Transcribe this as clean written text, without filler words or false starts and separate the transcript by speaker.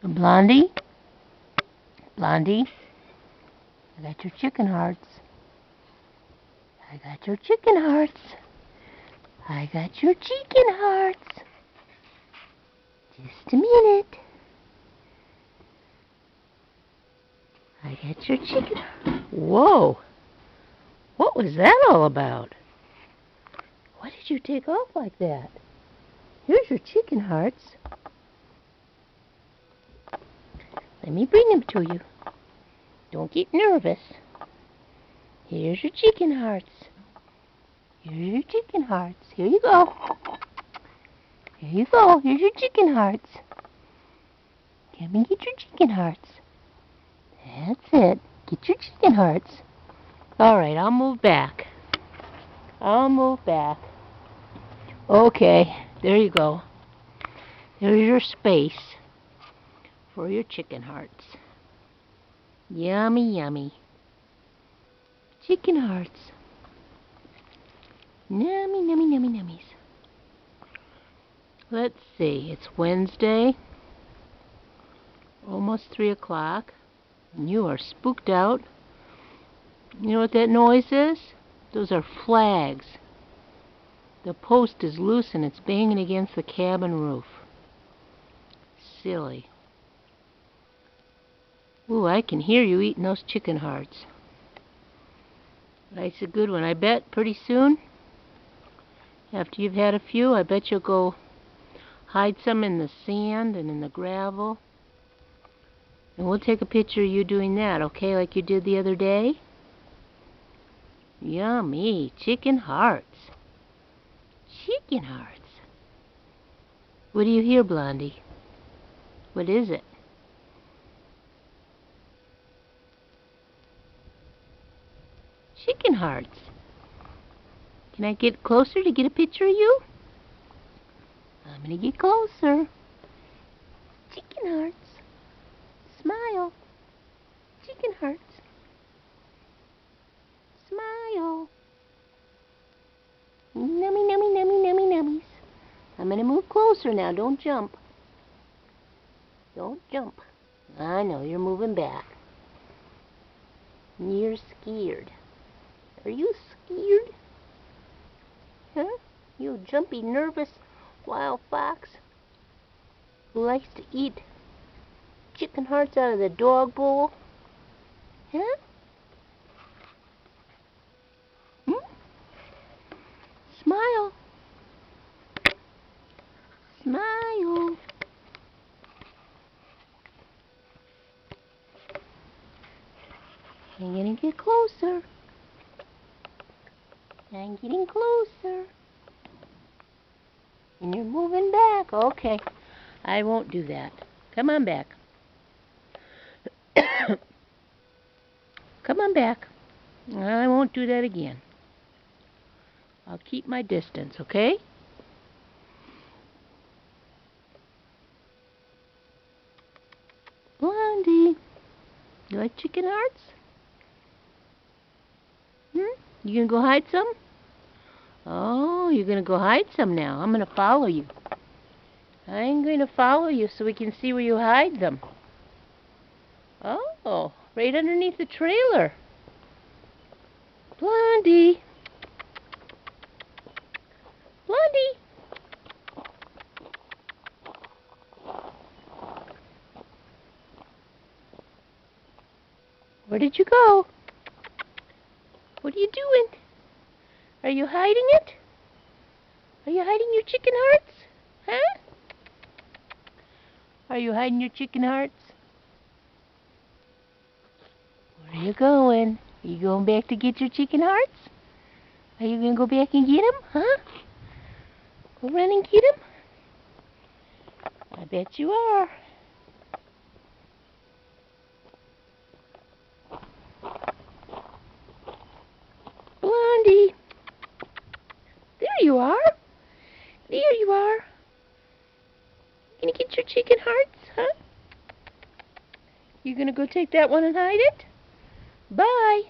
Speaker 1: Blondie? Blondie? I got your chicken hearts. I got your chicken hearts. I got your chicken hearts. Just a minute. I got your chicken. Whoa! What was that all about? Why did you take off like that? Here's your chicken hearts. Let me bring them to you. Don't get nervous. Here's your chicken hearts. Here's your chicken hearts. Here you go. Here you go. Here's your chicken hearts. Come and get your chicken hearts. That's it. Get your chicken hearts. All right, I'll move back. I'll move back. Okay, there you go. There's your space for your chicken hearts. Yummy, yummy. Chicken hearts. Yummy, yummy, yummy, yummies. Let's see, it's Wednesday, almost 3 o'clock. You are spooked out. You know what that noise is? Those are flags. The post is loose and it's banging against the cabin roof. Silly. Ooh, I can hear you eating those chicken hearts. That's a good one. I bet pretty soon, after you've had a few, I bet you'll go hide some in the sand and in the gravel. And we'll take a picture of you doing that, okay, like you did the other day? Yummy. Chicken hearts. Chicken hearts. What do you hear, Blondie? What is it? Chicken hearts. Can I get closer to get a picture of you? I'm gonna get closer. Chicken hearts. Smile. Chicken hearts. Smile. Nummy, nummy, nummy, nummy, nummies. I'm gonna move closer now. Don't jump. Don't jump. I know, you're moving back. You're scared. Are you scared? Huh? You jumpy, nervous wild fox who likes to eat chicken hearts out of the dog bowl? Huh? Smile. Smile. I'm gonna get closer. I'm getting closer. And you're moving back. Okay. I won't do that. Come on back. Come on back. I won't do that again. I'll keep my distance, okay? Blondie, you like chicken hearts? You gonna go hide some? Oh, you're gonna go hide some now. I'm gonna follow you. I'm gonna follow you so we can see where you hide them. Oh, right underneath the trailer. Blondie. Blondie. Where did you go? What are you doing? Are you hiding it? Are you hiding your chicken hearts? Huh? Are you hiding your chicken hearts? Where are you going? Are you going back to get your chicken hearts? Are you going to go back and get them? Huh? Go run and get them? I bet you are. Blondie. There you are. There you are. Gonna get your chicken hearts, huh? You gonna go take that one and hide it? Bye.